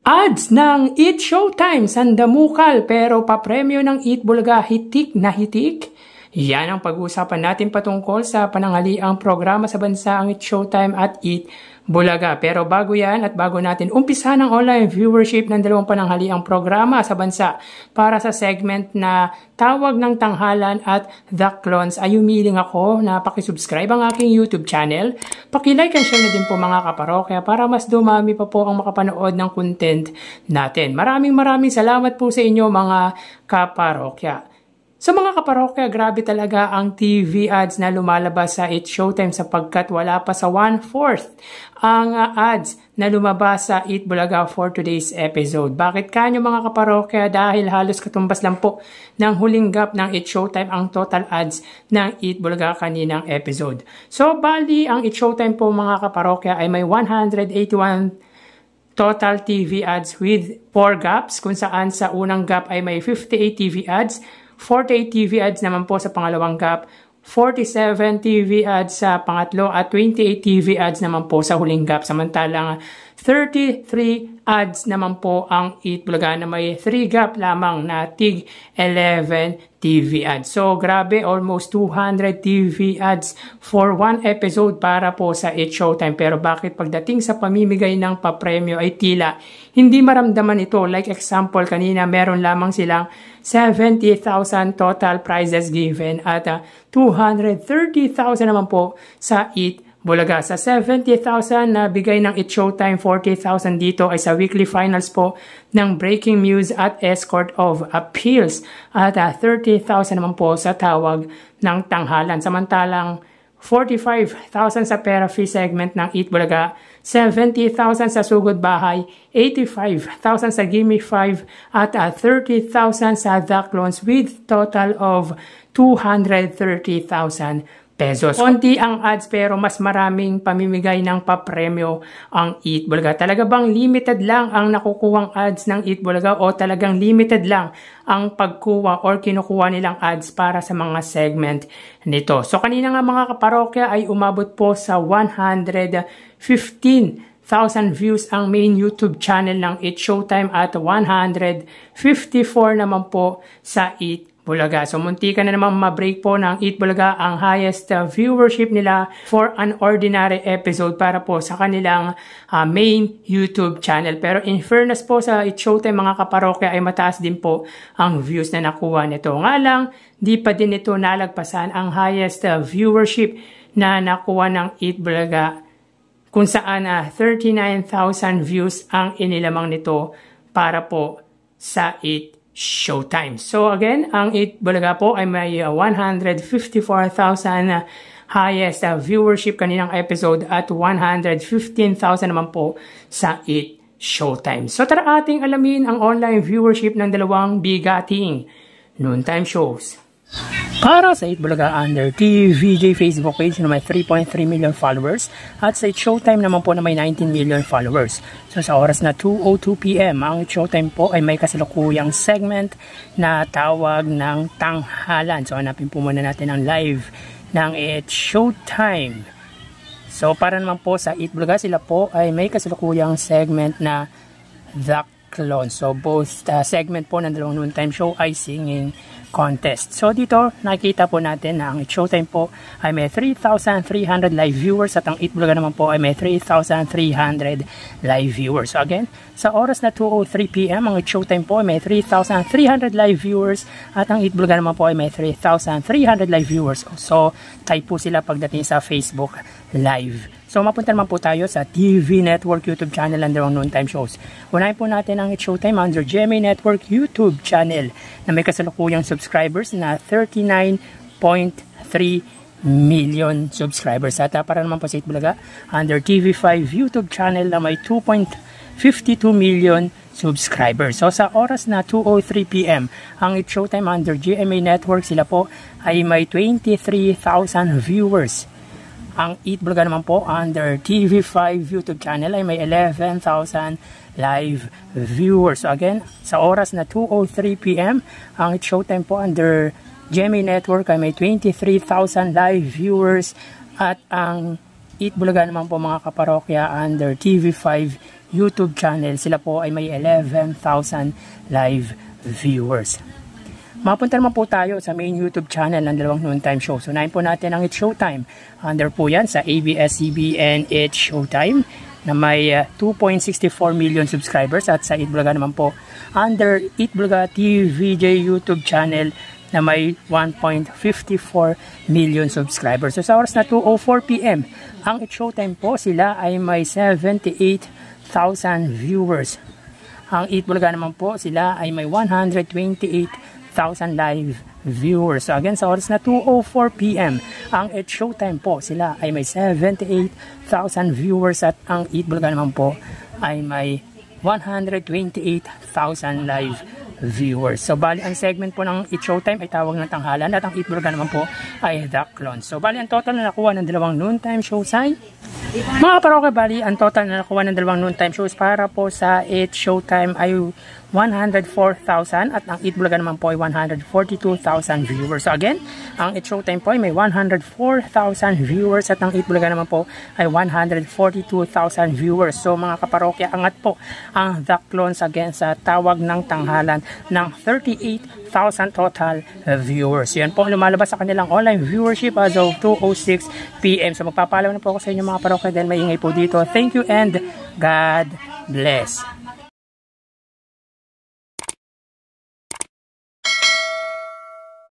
Ads ng Eat Showtime, sandamukal pero papremyo ng Eat Bulaga, hitik na hitik. Yan ang pag-uusapan natin patungkol sa pananghaliang programa sa bansa ang Eat Showtime at Eat Bulaga. Pero bago yan at bago natin umpisahan ang online viewership ng dalawang pananghaliang programa sa bansa para sa segment na Tawag ng Tanghalan at The Clones, ay humiling ako na pakisubscribe ang aking YouTube channel. Pakilike and share na din po mga kaparokya para mas dumami pa po ang makapanood ng content natin. Maraming salamat po sa inyo mga kaparokya. Sa mga kaparokya, grabe talaga ang TV ads na lumalabas sa Eat Showtime sapagkat wala pa sa 1/4 ang ads na lumabas sa Eat Bulaga for today's episode. Bakit kanyo mga kaparokya? Dahil halos katumbas lang po ng huling gap ng Eat Showtime ang total ads ng Eat Bulaga kaninang episode. So, bali ang Eat Showtime po mga kaparokya ay may 181 total TV ads with 4 gaps kung saan sa unang gap ay may 58 TV ads, 48 TV ads naman po sa pangalawang gap, 47 TV ads sa pangatlo at 28 TV ads naman po sa huling gap. Samantalang 33 ads naman po ang Eat Bulaga na may 3 gap lamang na tig 11 TV ads. So grabe, almost 200 TV ads for one episode para po sa Eat Showtime. Pero bakit pagdating sa pamimigay ng papremyo ay tila hindi maramdaman ito? Like example, kanina meron lamang silang 70,000 total prizes given at 230,000 naman po sa Eat Bulaga. Sa 70,000 na bigay ng Eat Showtime, 40,000 dito ay sa weekly finals po ng Breaking News at Escort of Appeals at 30,000 naman po sa Tawag ng Tanghalan. Samantalang 45,000 sa Pera Fee segment ng Eat Bulaga, 70,000 sa Sugod Bahay, 85,000 sa Gimme 5 at 30,000 sa The Clones with total of 230,000 pesos. Konti ang ads pero mas maraming pamimigay ng papremyo ang Eat Bulaga. Talaga bang limited lang ang nakukuhang ads ng Eat Bulaga o talagang limited lang ang pagkuha or kinukuha nilang ads para sa mga segment nito? So kanina nga mga kaparokya ay umabot po sa 115,000 views ang main YouTube channel ng Eat Showtime at 154 naman po sa Eat Bulaga. So munti ka na naman ma-break po ng Eat Bulaga ang highest viewership nila for an ordinary episode para po sa kanilang main YouTube channel. Pero in fairness po sa Eat Showtime mga kaparokya ay mataas din po ang views na nakuha nito. Nga lang, di pa din ito nalagpasan ang highest viewership na nakuha ng Eat Bulaga kung saan 39,000 views ang inilamang nito para po sa Eat Showtime. So again, ang Eat Bulaga po ay may 154,000 highest viewership kaninang episode at 115,000 naman po sa Eat Showtime. So tara ating alamin ang online viewership ng dalawang bigating noontime shows. Para sa Eat Bulaga under TVJ Facebook page na may 3.3 million followers at sa Eat Showtime naman po na may 19 million followers. So sa oras na 2:02 PM ang Eat Showtime po ay may kasalukuyang segment na Tawag ng Tanghalan. So hanapin po muna natin ang live ng Eat Showtime. So para naman po sa Eat Bulaga, sila po ay may kasalukuyang segment na The Clone. So both segment po ng dalawang noontime show ay singing contest. So dito nakikita po natin na ang Eat Showtime po ay may 3,300 live viewers at ang Eat Bulaga naman po ay may 3,300 live viewers. So again, sa oras na 2:03 PM ang Eat Showtime po ay may 3,300 live viewers at ang Eat Bulaga naman po ay may 3,300 live viewers. So type po sila pagdating sa Facebook Live. So mapunta naman po tayo sa TV Network YouTube channel ng dalawang noontime shows. Unahin po natin ang Eat Showtime under GMA Network YouTube channel na may kasalukuyang subscribers na 39.3 million subscribers. At para naman po sa Eat Bulaga under TV5 YouTube channel na may 2.52 million subscribers. So sa oras na 2:03 PM ang Eat Showtime under GMA Network, sila po ay may 23,000 viewers. Ang Eat Bulaga naman po under TV5 YouTube channel ay may 11,000 live viewers. So again, sa oras na 2:03 PM ang Eat Showtime po under GMA Network ay may 23,000 live viewers at ang Eat Bulaga naman po mga kaparokya under TV5 YouTube channel. Sila po ay may 11,000 live viewers. Mapunta naman po tayo sa main YouTube channel ng dalawang noontime show. So, unahin po natin ang It's Showtime. Under po yan sa ABS-CBN It's Showtime na may 2.64 million subscribers. At sa Itbulaga naman po under Itbulaga TVJ YouTube channel na may 1.54 million subscribers. So, sa oras na 2:04 PM, ang It's Showtime po, sila ay may 78,000 viewers. Ang Itbulaga naman po, sila ay may 128,000 live viewers. So again, sa oras na 2:04 PM, ang It's Showtime po, sila ay may 78,000 viewers at ang Itbulaga naman po ay may 128,000 live viewers. So bali, ang segment po ng It's Showtime ay tawag ng tanghalan at ang Itbulaga naman po ay The Clone. So bali, ang total na nakuha ng dalawang noontime shows ay mga kaparokya, bali, ang total na nakuha ng dalawang noontime shows para po sa It's Showtime ay 104,000 at ang Itbulaga naman po ay 142,000 viewers. So again, ang It's Showtime po ay may 104,000 viewers at ang Itbulaga naman po ay 142,000 viewers. So mga kaparokya, angat po ang The Clones again sa tawag ng tanghalan ng 38,000 total viewers. Yan po lumalabas sa kanilang online viewership as of 2:06 PM. So magpapalaw na po ako sa inyo mga parokya dahil maingay po dito. Thank you and God bless.